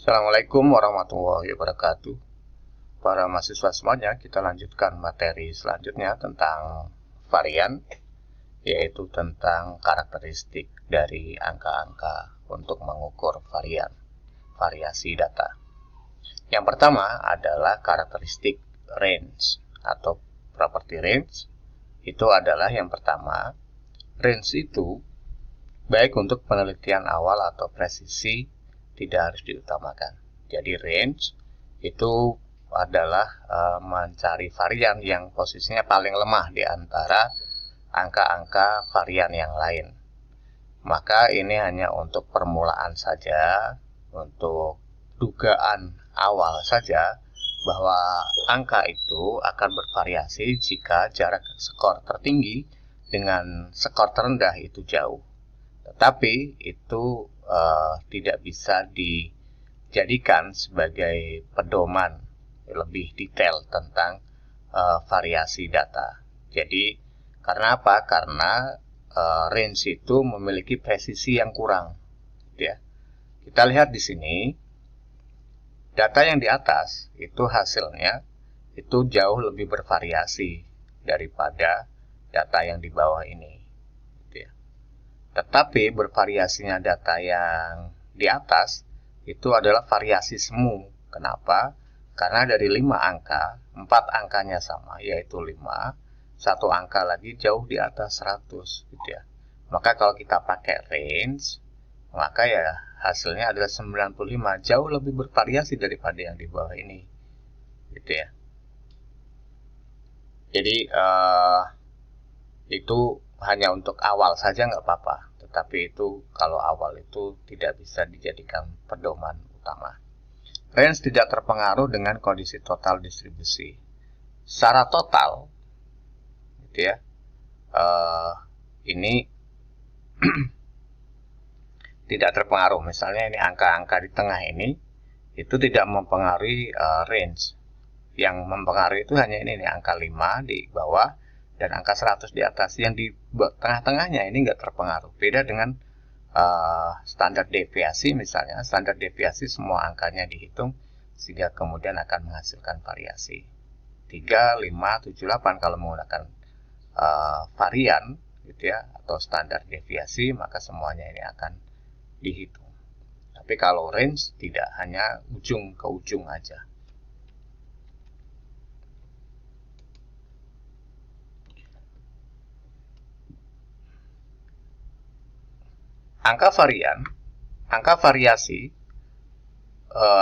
Assalamualaikum warahmatullahi wabarakatuh. Para mahasiswa semuanya, kita lanjutkan materi selanjutnya tentang varian, yaitu tentang karakteristik dari angka-angka untuk mengukur variasi data. Yang pertama adalah karakteristik range atau property range. Itu adalah yang pertama, range itu baik untuk penelitian awal atau presisi tidak harus diutamakan. Jadi range itu adalah mencari varian yang posisinya paling lemah di antara angka-angka varian yang lain. Maka ini hanya untuk permulaan saja, untuk dugaan awal saja bahwa angka itu akan bervariasi jika jarak skor tertinggi dengan skor terendah itu jauh. Tetapi itu tidak bisa dijadikan sebagai pedoman lebih detail tentang variasi data. Jadi karena apa? Karena range itu memiliki presisi yang kurang. Ya. Kita lihat di sini, data yang di atas itu hasilnya itu jauh lebih bervariasi daripada data yang di bawah ini. Tetapi bervariasinya data yang di atas itu adalah variasi semu. Kenapa? Karena dari 5 angka, 4 angkanya sama, yaitu 5. Satu angka lagi jauh di atas 100. Gitu ya. Maka kalau kita pakai range, maka ya hasilnya adalah 95. Jauh lebih bervariasi daripada yang di bawah ini. Gitu ya. Jadi itu hanya untuk awal saja nggak apa-apa, tetapi itu kalau awal itu tidak bisa dijadikan pedoman utama. Range tidak terpengaruh dengan kondisi total distribusi. Secara total, gitu ya, ini tidak terpengaruh. Misalnya ini angka-angka di tengah ini itu tidak mempengaruhi range. Yang mempengaruhi itu hanya ini nih, angka 5 di bawah dan angka 100 di atas. Yang di tengah-tengahnya ini nggak terpengaruh. Beda dengan standar deviasi misalnya. Standar deviasi semua angkanya dihitung sehingga kemudian akan menghasilkan variasi. 3, 5, 7, 8 kalau menggunakan varian gitu ya, atau standar deviasi, maka semuanya ini akan dihitung. Tapi kalau range tidak, hanya ujung ke ujung aja. Angka variasi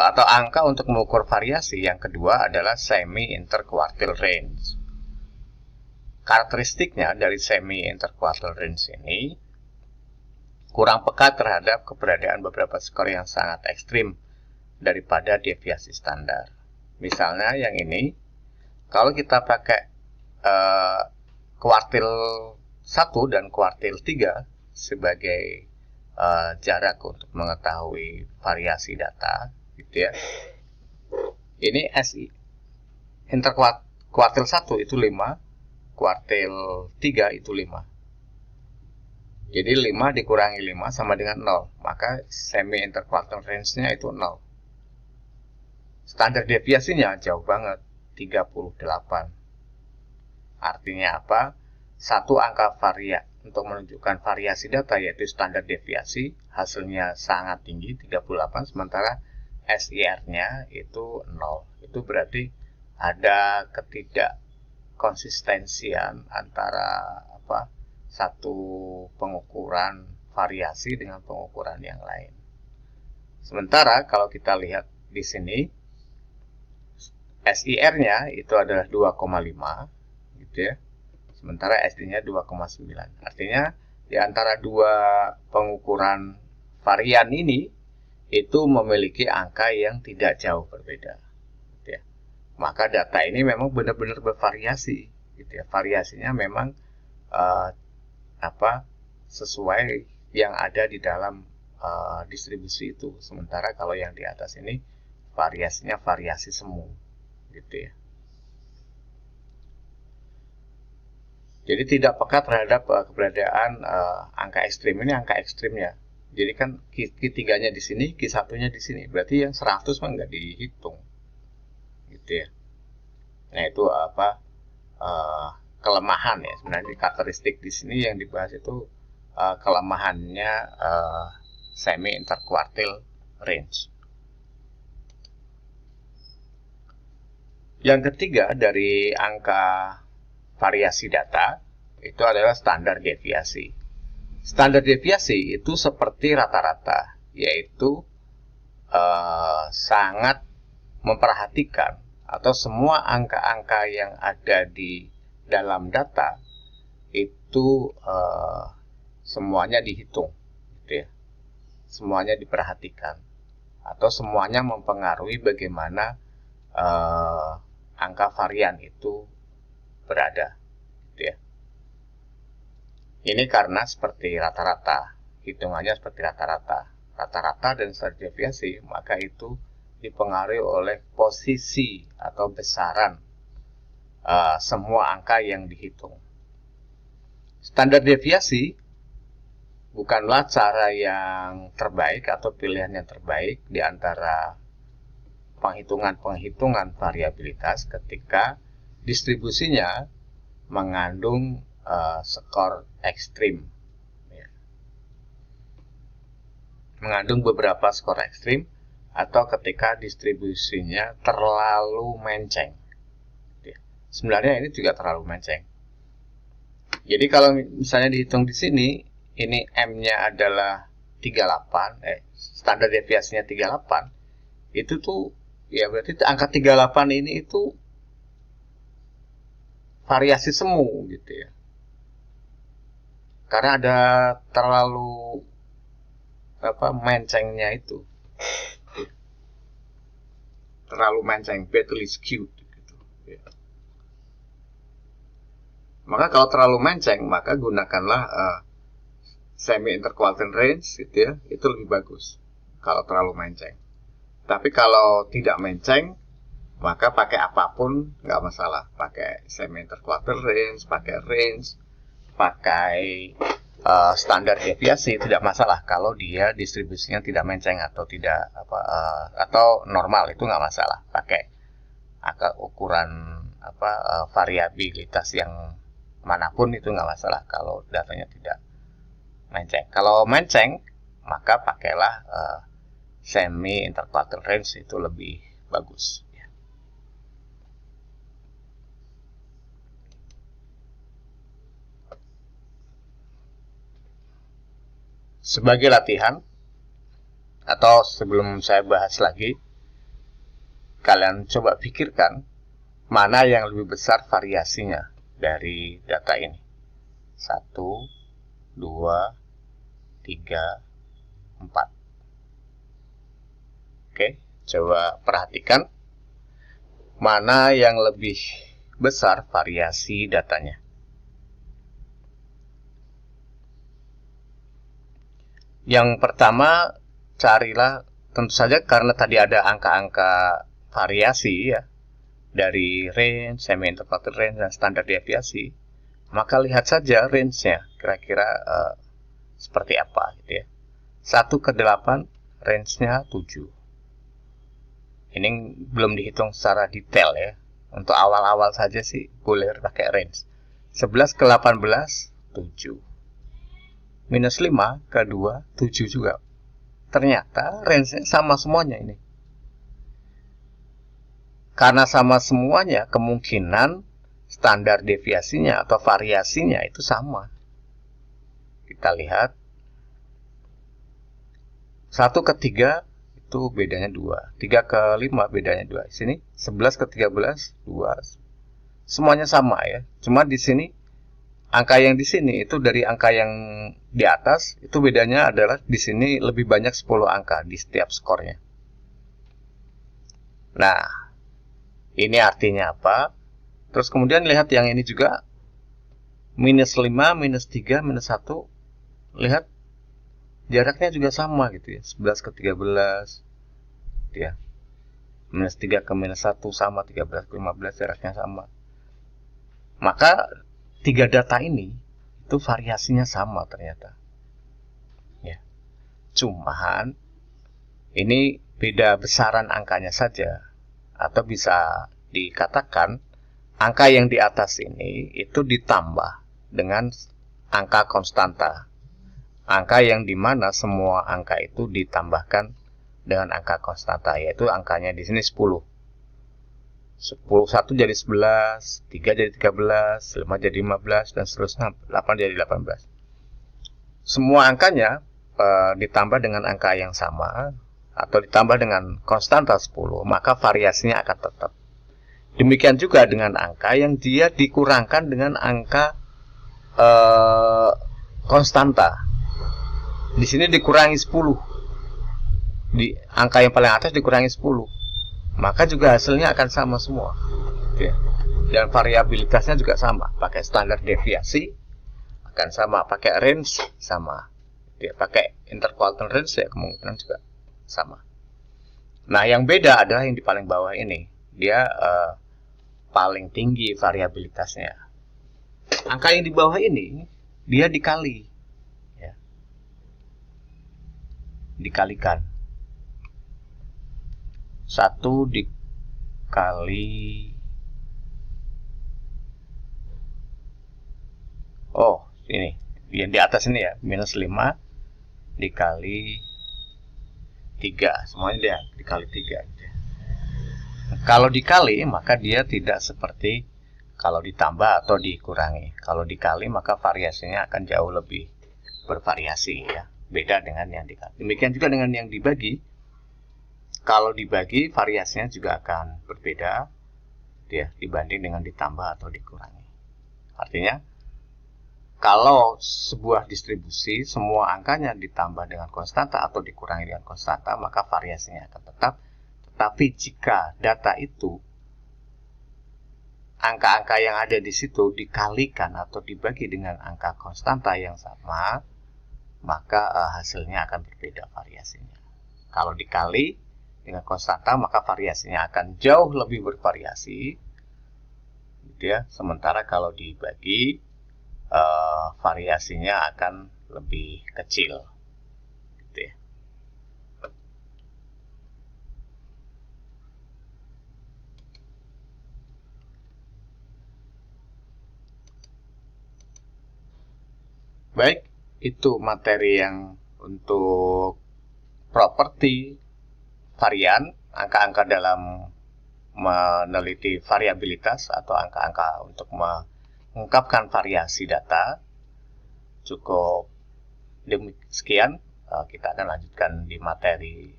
atau angka untuk mengukur variasi yang kedua adalah semi-interquartile range. Karakteristiknya dari semi-interquartile range ini kurang peka terhadap keberadaan beberapa skor yang sangat ekstrim daripada deviasi standar. Misalnya yang ini, kalau kita pakai kuartil 1 dan kuartil 3 sebagai jarak untuk mengetahui variasi data, gitu ya. Ini SI interkuartil 1 itu 5, kuartil 3 itu 5. Jadi 5 dikurangi 5 sama dengan 0, maka semi interquartile range-nya itu 0. Standar deviasinya jauh banget, 38. Artinya apa? Satu angka untuk menunjukkan variasi data yaitu standar deviasi, hasilnya sangat tinggi 38, sementara SIR-nya itu 0. Itu berarti ada ketidakkonsistensian antara satu pengukuran variasi dengan pengukuran yang lain. Sementara kalau kita lihat di sini, SIR-nya itu adalah 2,5 gitu ya. Sementara SD-nya 2,9. Artinya di antara dua pengukuran varian ini itu memiliki angka yang tidak jauh berbeda. Gitu ya. Maka data ini memang benar-benar bervariasi. Gitu ya. Variasinya memang sesuai yang ada di dalam distribusi itu. Sementara kalau yang di atas ini variasinya variasi semu. Gitu ya. Jadi tidak peka terhadap keberadaan angka ekstrim. Ini angka ekstrimnya. Jadi kan Q3-nya di sini, Q1-nya di sini. Berarti yang 100 mah nggak dihitung. Gitu ya. Nah, itu apa? Kelemahan ya. Sebenarnya karakteristik di sini yang dibahas itu kelemahannya semi interquartile range. Yang ketiga dari angka variasi data itu adalah standar deviasi. Standar deviasi itu seperti rata-rata, yaitu sangat memperhatikan atau semua angka-angka yang ada di dalam data itu semuanya dihitung, gitu ya. Semuanya diperhatikan atau semuanya mempengaruhi bagaimana angka varian itu berada, gitu ya. Ini karena seperti rata-rata, hitungannya seperti rata-rata dan standar deviasi, maka itu dipengaruhi oleh posisi atau besaran semua angka yang dihitung. Standar deviasi bukanlah cara yang terbaik atau pilihan yang terbaik di antara penghitungan variabilitas ketika distribusinya mengandung skor ekstrim. Mengandung beberapa skor ekstrim atau ketika distribusinya terlalu menceng. Sebenarnya ini juga terlalu menceng. Jadi kalau misalnya dihitung di sini, ini M-nya adalah 38, standar deviasinya 38, itu tuh ya berarti angka 38 ini itu variasi semu gitu ya. Karena ada terlalu mencengnya itu. Terlalu menceng, badly skewed gitu ya. Maka kalau terlalu menceng, maka gunakanlah semi interquartile range gitu ya, itu lebih bagus kalau terlalu menceng. Tapi kalau tidak menceng, maka pakai apapun nggak masalah. Pakai semi interquartile range, pakai standar deviasi tidak masalah kalau dia distribusinya tidak menceng atau tidak atau normal, itu nggak masalah. Pakai ukuran variabilitas yang manapun itu nggak masalah kalau datanya tidak menceng. Kalau menceng, maka pakailah semi interquartile range, itu lebih bagus. Sebagai latihan, atau sebelum saya bahas lagi, kalian coba pikirkan mana yang lebih besar variasinya dari data ini. 1, 2, 3, 4. Oke, coba perhatikan mana yang lebih besar variasi datanya. Yang pertama, carilah, tentu saja karena tadi ada angka-angka variasi ya, dari range, semi interquartile range, dan standar deviasi, maka lihat saja range-nya kira-kira seperti apa gitu ya. 1 ke 8 range-nya 7. Ini belum dihitung secara detail ya. Untuk awal-awal saja sih boleh pakai range. 11 ke 18 7. Minus 5 ke 2 7 juga. Ternyata range-nya sama semuanya ini. Karena sama semuanya, kemungkinan standar deviasinya atau variasinya itu sama. Kita lihat 1 ke 3 itu bedanya 2, 3 ke 5 bedanya 2. Di sini 11 ke 13 2. Semuanya sama ya. Cuma di sini angka yang di sini itu dari angka yang di atas, itu bedanya adalah di sini lebih banyak 10 angka di setiap skornya. Nah, ini artinya apa? Terus kemudian lihat yang ini juga, minus 5, minus 3, minus 1. Lihat jaraknya juga sama gitu ya, 11 ke 13 gitu ya. Minus 3 ke minus 1 sama, 13 ke 15 jaraknya sama. Maka 3 data ini itu variasinya sama ternyata ya. Cuman ini beda besaran angkanya saja, atau bisa dikatakan angka yang di atas ini itu ditambah dengan angka konstanta. Angka yang dimana semua angka itu ditambahkan dengan angka konstanta, yaitu angkanya di sini 10. 1 jadi 11, 3 jadi 13, 5 jadi 15, dan seterusnya 8 jadi 18. Semua angkanya ditambah dengan angka yang sama atau ditambah dengan konstanta 10, maka variasinya akan tetap. Demikian juga dengan angka yang dia dikurangkan dengan angka konstanta. Di sini dikurangi 10. Di angka yang paling atas dikurangi 10. Maka juga hasilnya akan sama semua. Ya. Dan variabilitasnya juga sama. Pakai standar deviasi akan sama, pakai range sama. Ya, pakai interquartile range ya kemungkinan juga sama. Nah, yang beda adalah yang di paling bawah ini. Dia paling tinggi variabilitasnya. Angka yang di bawah ini dia dikali. Dikalikan 1 dikali ini yang di atas ini ya, minus 5 dikali 3, semuanya dia dikali 3. Kalau dikali maka dia tidak seperti kalau ditambah atau dikurangi. Kalau dikali maka variasinya akan jauh lebih bervariasi ya. Beda dengan yang dikali. Demikian juga dengan yang dibagi. Kalau dibagi, variasinya juga akan berbeda ya, dibanding dengan ditambah atau dikurangi. Artinya, kalau sebuah distribusi, semua angkanya ditambah dengan konstanta atau dikurangi dengan konstanta, maka variasinya akan tetap. Tetapi jika data itu, angka-angka yang ada di situ dikalikan atau dibagi dengan angka konstanta yang sama, maka hasilnya akan berbeda variasinya. Kalau dikali dengan konstanta, maka variasinya akan jauh lebih bervariasi, gitu ya. Sementara kalau dibagi, variasinya akan lebih kecil, gitu ya. Baik, itu materi yang untuk properti varian, angka-angka dalam meneliti variabilitas atau angka-angka untuk mengungkapkan variasi data. Cukup demikian, kita akan lanjutkan di materi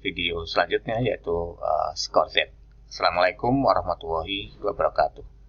video selanjutnya, yaitu skor Z. Assalamualaikum warahmatullahi wabarakatuh.